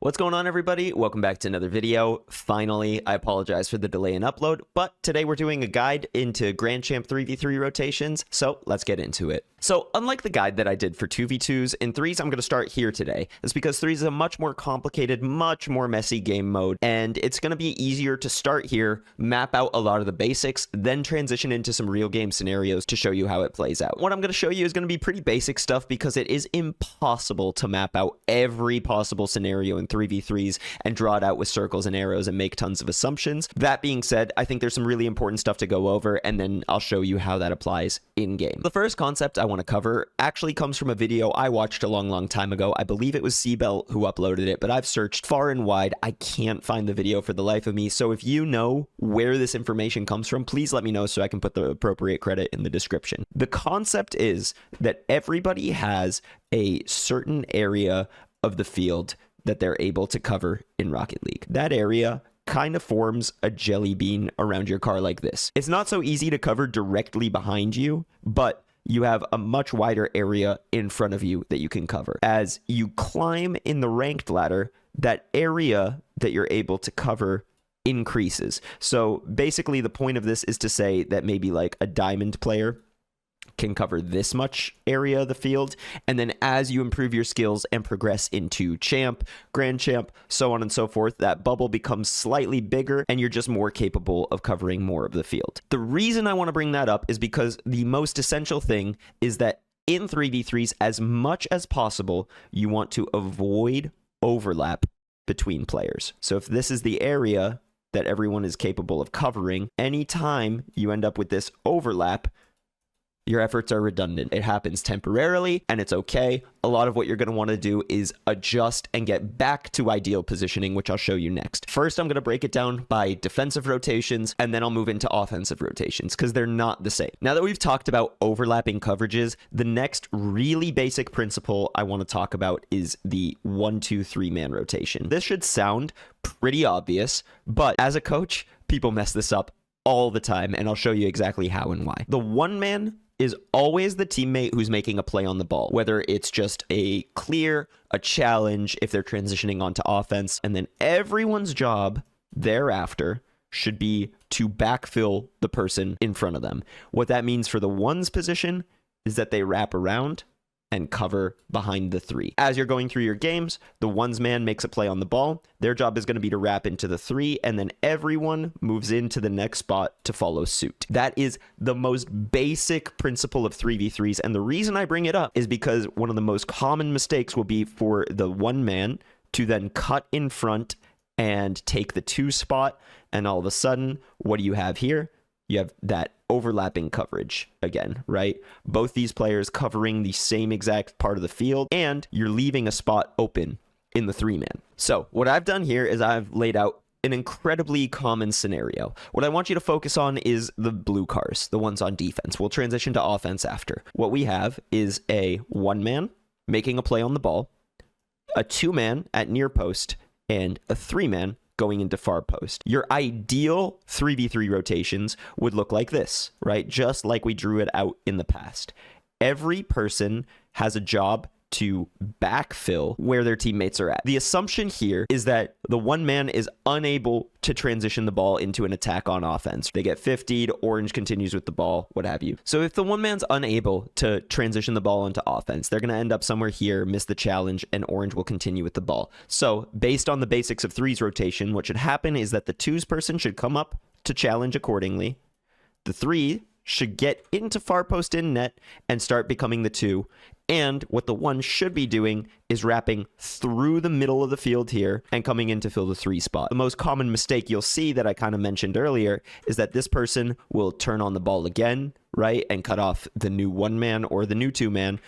What's going on, everybody? Welcome back to another video. Finally, I apologize for the delay in upload, but today we're doing a guide into Grand Champ 3v3 rotations, so let's get into it. So unlike the guide that I did for 2v2s, in 3s I'm going to start here today. That's because 3s is a much more complicated, much more messy game mode, and it's going to be easier to start here, map out a lot of the basics, then transition into some real game scenarios to show you how it plays out. What I'm going to show you is going to be pretty basic stuff because it is impossible to map out every possible scenario in 3v3s and draw it out with circles and arrows and make tons of assumptions. That being said, I think there's some really important stuff to go over, and then I'll show you how that applies in game. The first concept I want to cover actually comes from a video I watched a long time ago. I believe it was Seabell who uploaded it, but I've searched far and wide. I can't find the video for the life of me. So if you know where this information comes from, please let me know so I can put the appropriate credit in the description. The concept is that everybody has a certain area of the field that they're able to cover in Rocket League. That area kind of forms a jelly bean around your car like this. It's not so easy to cover directly behind you, but you have a much wider area in front of you that you can cover. As you climb in the ranked ladder, that area that you're able to cover increases. So basically the point of this is to say that maybe like a diamond player can cover this much area of the field, and then as you improve your skills and progress into champ, grand champ, so on and so forth, that bubble becomes slightly bigger and you're just more capable of covering more of the field. The reason I want to bring that up is because the most essential thing is that in 3v3s, as much as possible, you want to avoid overlap between players. So if this is the area that everyone is capable of covering, anytime you end up with this overlap, your efforts are redundant. It happens temporarily, and it's okay. A lot of what you're going to want to do is adjust and get back to ideal positioning, which I'll show you next. First, I'm going to break it down by defensive rotations, and then I'll move into offensive rotations, because they're not the same. Now that we've talked about overlapping coverages, the next really basic principle I want to talk about is the 1-2-3 man rotation. This should sound pretty obvious, but as a coach, people mess this up all the time, and I'll show you exactly how and why. The one man is always the teammate who's making a play on the ball, whether it's just a clear, a challenge, if they're transitioning onto offense, and then everyone's job thereafter should be to backfill the person in front of them. What that means for the one's position is that they wrap around and cover behind the three. As you're going through your games, the one's man makes a play on the ball. Their job is going to be to wrap into the three, and then everyone moves into the next spot to follow suit. That is the most basic principle of 3v3s, and the reason I bring it up is because one of the most common mistakes will be for the one man to then cut in front and take the 2 spot, and all of a sudden, what do you have here? You have that overlapping coverage again, right? Both these players covering the same exact part of the field, and you're leaving a spot open in the 3-man. So what I've done here is I've laid out an incredibly common scenario. What I want you to focus on is the blue cars, the ones on defense. We'll transition to offense after. What we have is a 1-man making a play on the ball, a 2-man at near post, and a 3-man going into far post. Your ideal 3v3 rotations would look like this, right? Just like we drew it out in the past. Every person has a job to backfill where their teammates are at. The assumption here is that the one man is unable to transition the ball into an attack on offense. They get 50'd, orange continues with the ball, what have you. So if the one man's unable to transition the ball into offense, they're going to end up somewhere here, miss the challenge, and orange will continue with the ball. So based on the basics of 3's rotation, what should happen is that the 2's person should come up to challenge accordingly. The 3 should get into far post in net and start becoming the 2. And what the 1 should be doing is wrapping through the middle of the field here and coming in to fill the 3 spot. The most common mistake you'll see that I kind of mentioned earlier is that this person will turn on the ball again, right, and cut off the new 1-man or the new 2-man,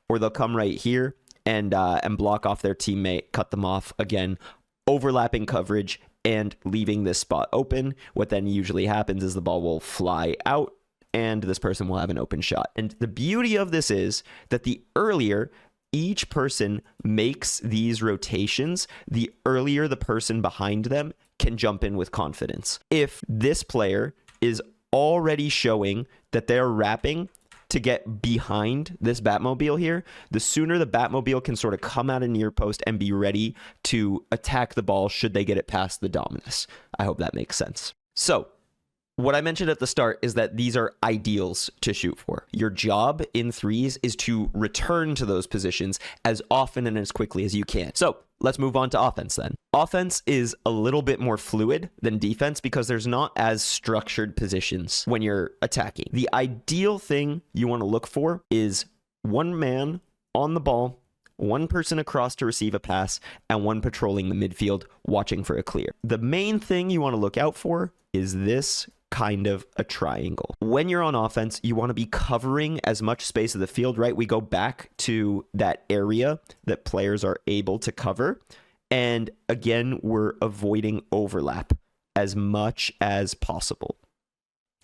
or they'll come right here and block off their teammate, cut them off again, overlapping coverage and leaving this spot open. What then usually happens is the ball will fly out, and this person will have an open shot. And the beauty of this is that the earlier each person makes these rotations, the earlier the person behind them can jump in with confidence. If this player is already showing that they're wrapping to get behind this Batmobile here, the sooner the Batmobile can sort of come out of near post and be ready to attack the ball should they get it past the Dominus. I hope that makes sense. So what I mentioned at the start is that these are ideals to shoot for. Your job in threes is to return to those positions as often and as quickly as you can. So let's move on to offense then. Offense is a little bit more fluid than defense because there's not as structured positions when you're attacking. The ideal thing you want to look for is one man on the ball, one person across to receive a pass, and one patrolling the midfield watching for a clear. The main thing you want to look out for is this kind of a triangle. When you're on offense, you want to be covering as much space of the field, right? We go back to that area that players are able to cover. And again, we're avoiding overlap as much as possible,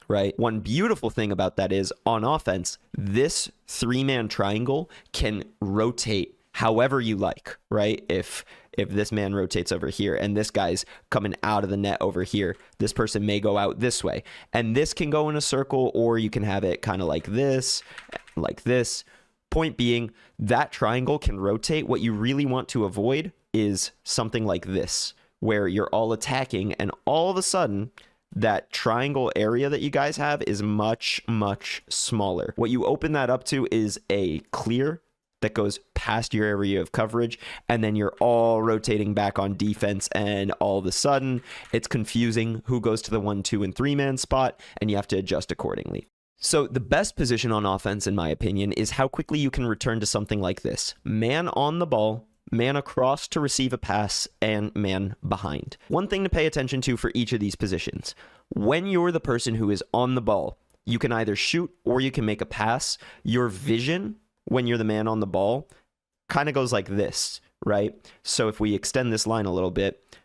right? One beautiful thing about that is on offense, this 3-man triangle can rotate however you like, right? If this man rotates over here and this guy's coming out of the net over here, this person may go out this way. And this can go in a circle, or you can have it kind of like this, like this. Point being, that triangle can rotate. What you really want to avoid is something like this, where you're all attacking and all of a sudden that triangle area that you guys have is much, much smaller. What you open that up to is a clear that goes past your area of coverage, and then you're all rotating back on defense, and all of a sudden it's confusing who goes to the 1, 2, and 3-man spot, and you have to adjust accordingly. So the best position on offense, in my opinion, is how quickly you can return to something like this. Man on the ball, man across to receive a pass, and man behind. One thing to pay attention to for each of these positions. When you're the person who is on the ball, you can either shoot or you can make a pass. Your vision when you're the man on the ball kind of goes like this, right? So if we extend this line a little bit,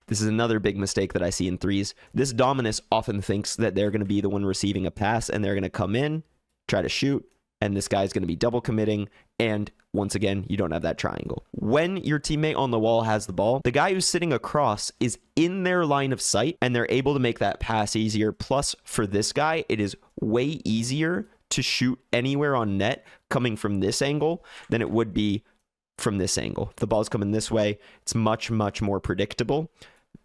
this is another big mistake that I see in threes. This Dominus often thinks that they're going to be the one receiving a pass, and they're going to come in, try to shoot, and this guy's going to be double committing, and once again, you don't have that triangle. When your teammate on the wall has the ball, the guy who's sitting across is in their line of sight, and they're able to make that pass easier. Plus, for this guy, it is way easier to shoot anywhere on net coming from this angle than it would be from this angle. If the ball's coming this way, it's much, much more predictable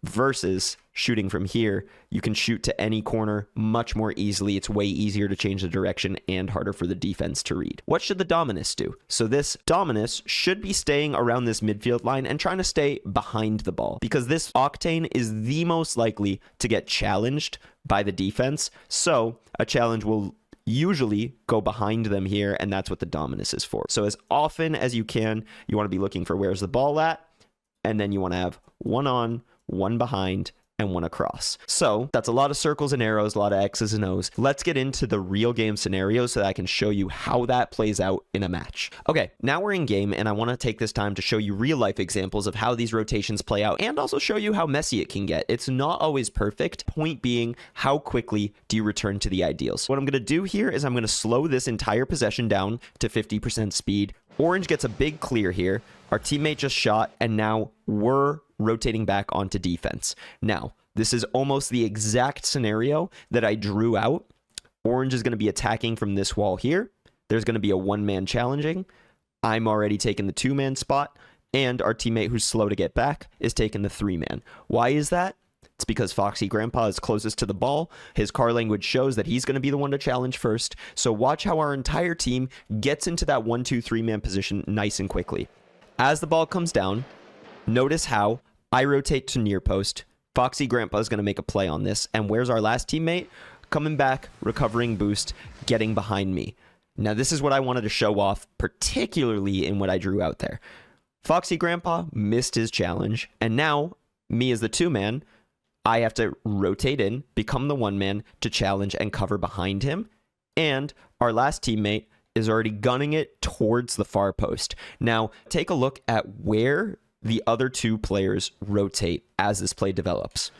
versus shooting from here. You can shoot to any corner much more easily. It's way easier to change the direction and harder for the defense to read. What should the Dominus do? So this Dominus should be staying around this midfield line and trying to stay behind the ball, because this Octane is the most likely to get challenged by the defense. So a challenge will usually go behind them here, and that's what the Dominus is for. So as often as you can, you want to be looking for where's the ball at, and then you want to have one on, one behind, and one across. So that's a lot of circles and arrows, a lot of X's and O's. Let's get into the real game scenarios so that I can show you how that plays out in a match. Okay, now we're in game, and I want to take this time to show you real life examples of how these rotations play out, and also show you how messy it can get. It's not always perfect. Point being, how quickly do you return to the ideals? What I'm going to do here is I'm going to slow this entire possession down to 50% speed. Orange gets a big clear here. Our teammate just shot, and now we're rotating back onto defense. Now, this is almost the exact scenario that I drew out. Orange is going to be attacking from this wall here. There's going to be a 1-man challenging. I'm already taking the 2-man spot, and our teammate who's slow to get back is taking the 3-man. Why is that? It's because Foxy Grandpa is closest to the ball. His car language shows that he's going to be the one to challenge first. So watch how our entire team gets into that 1, 2, 3-man position nice and quickly. As the ball comes down, notice how I rotate to near post. Foxy Grandpa is going to make a play on this. And where's our last teammate? Coming back, recovering boost, getting behind me. Now, this is what I wanted to show off, particularly in what I drew out there. Foxy Grandpa missed his challenge. And now, me as the 2-man, I have to rotate in, become the 1-man to challenge and cover behind him. And our last teammate is already gunning it towards the far post. Now, take a look at where the other 2 players rotate as this play develops.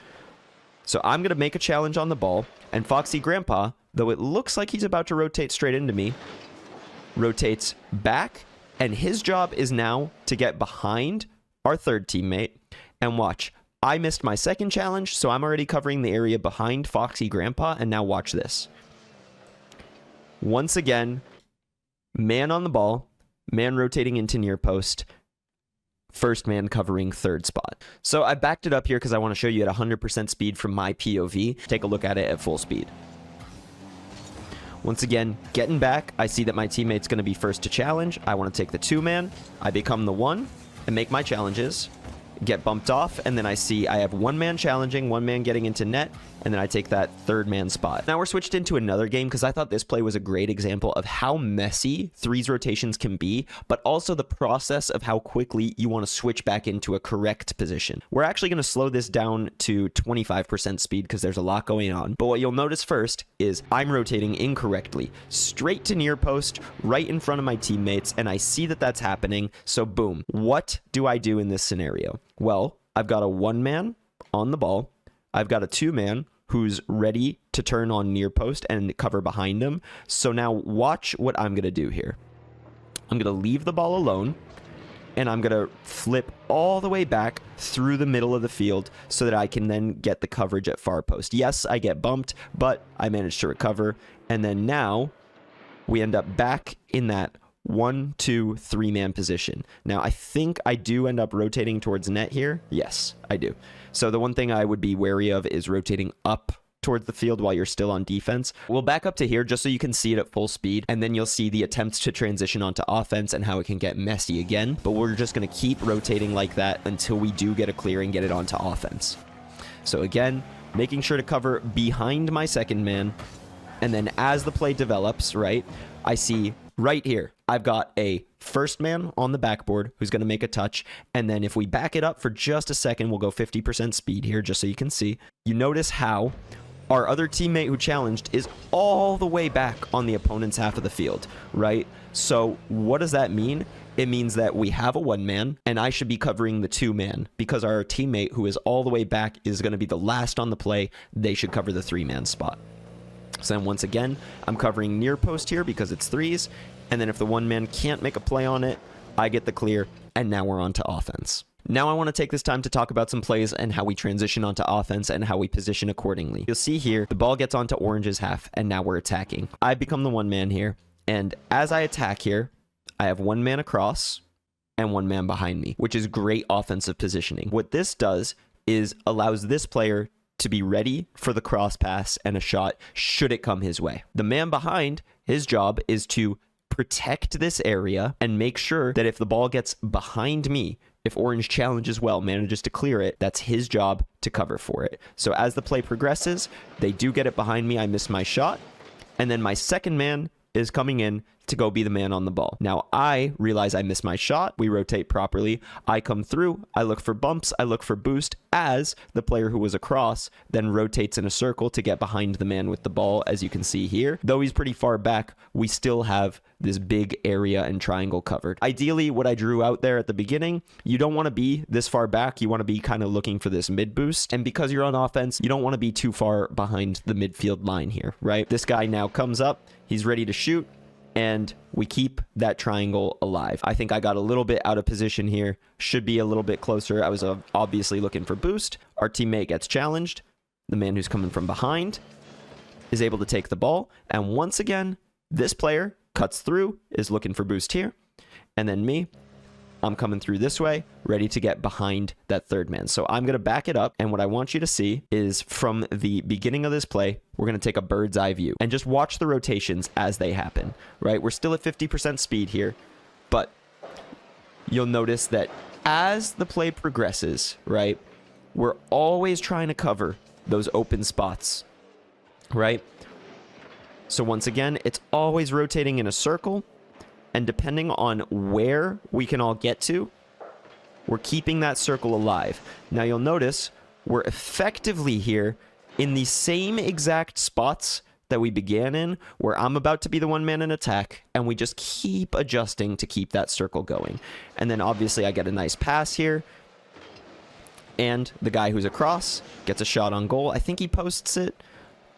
So I'm going to make a challenge on the ball, and Foxy Grandpa, though it looks like he's about to rotate straight into me, rotates back, and his job is now to get behind our 3rd teammate. And watch, I missed my 2nd challenge, so I'm already covering the area behind Foxy Grandpa, and now watch this. Once again, man on the ball, man rotating into near post, first man covering third spot. So I backed it up here because I want to show you at 100% speed from my POV. Take a look at it at full speed. Once again, getting back, I see that my teammate's going to be first to challenge. I want to take the 2-man. I become the 1 and make my challenges. Get bumped off, and then I see I have 1-man challenging, 1-man getting into net, and then I take that 3rd-man spot. Now we're switched into another game because I thought this play was a great example of how messy 3's rotations can be, but also the process of how quickly you want to switch back into a correct position. We're actually going to slow this down to 25% speed because there's a lot going on, but what you'll notice first is I'm rotating incorrectly, straight to near post, right in front of my teammates, and I see that that's happening, so boom. What do I do in this scenario? Well, I've got a 1-man on the ball. I've got a 2-man who's ready to turn on near post and cover behind him. So now watch what I'm going to do here. I'm going to leave the ball alone, and I'm going to flip all the way back through the middle of the field so that I can then get the coverage at far post. Yes, I get bumped, but I managed to recover. And then now we end up back in that 1, 2, 3-man position. Now, I think I do end up rotating towards net here. Yes, I do. So the one thing I would be wary of is rotating up towards the field while you're still on defense. We'll back up to here just so you can see it at full speed, and then you'll see the attempts to transition onto offense and how it can get messy again. But we're just going to keep rotating like that until we do get a clear and get it onto offense. So again, making sure to cover behind my 2nd-man, and then as the play develops, right, I see right here, I've got a 1st-man on the backboard who's going to make a touch. And then if we back it up for just a second, we'll go 50% speed here just so you can see. You notice how our other teammate who challenged is all the way back on the opponent's half of the field, right? So what does that mean? It means that we have a 1-man and I should be covering the 2-man because our teammate who is all the way back is going to be the last on the play. They should cover the 3-man spot. So then once again, I'm covering near post here because it's 3s. And then if the 1-man can't make a play on it, I get the clear, and now we're on to offense. Now I want to take this time to talk about some plays and how we transition onto offense and how we position accordingly. You'll see here, the ball gets onto Orange's half, and now we're attacking. I become the 1-man here, and as I attack here, I have 1-man across and 1-man behind me, which is great offensive positioning. What this does is allows this player to be ready for the cross pass and a shot should it come his way. The man behind, his job is to protect this area and make sure that if the ball gets behind me, if Orange challenges well, manages to clear it, that's his job to cover for it. So as the play progresses, they do get it behind me, I miss my shot, and then my 2nd-man is coming in to go be the man on the ball. Now I realize I missed my shot. We rotate properly. I come through. I look for bumps. I look for boost as the player who was across then rotates in a circle to get behind the man with the ball, as you can see here. Though he's pretty far back, we still have this big area and triangle covered. Ideally, what I drew out there at the beginning, you don't want to be this far back. You want to be kind of looking for this mid boost. And because you're on offense, you don't want to be too far behind the midfield line here, right? This guy now comes up. He's ready to shoot. And we keep that triangle alive. I think I got a little bit out of position here. Should be a little bit closer. I was obviously looking for boost. Our teammate gets challenged. The man who's coming from behind is able to take the ball. And once again, this player cuts through, is looking for boost here. And then me, I'm coming through this way, ready to get behind that 3rd-man. So I'm going to back it up. And what I want you to see is from the beginning of this play, we're going to take a bird's eye view and just watch the rotations as they happen, right? We're still at 50% speed here, but you'll notice that as the play progresses, right, we're always trying to cover those open spots, right? So once again, it's always rotating in a circle. And depending on where we can all get to, we're keeping that circle alive. Now you'll notice we're effectively here in the same exact spots that we began in, where I'm about to be the 1-man in attack, and we just keep adjusting to keep that circle going. And then obviously I get a nice pass here, and the guy who's across gets a shot on goal. I think he posts it.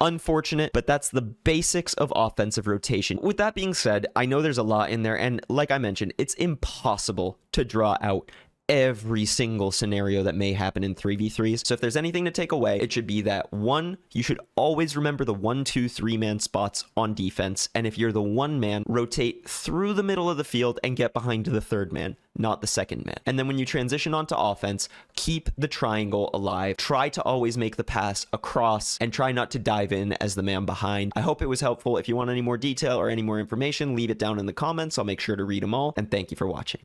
Unfortunate, but that's the basics of offensive rotation. With that being said, I know there's a lot in there, and like I mentioned, it's impossible to draw out every single scenario that may happen in 3v3s. So if there's anything to take away, it should be that 1, you should always remember the 1, 2, 3-man spots on defense. And if you're the 1-man, rotate through the middle of the field and get behind the 3rd man, not the 2nd man. And then when you transition onto offense, keep the triangle alive. Try to always make the pass across and try not to dive in as the man behind. I hope it was helpful. If you want any more detail or any more information, leave it down in the comments. I'll make sure to read them all. And thank you for watching.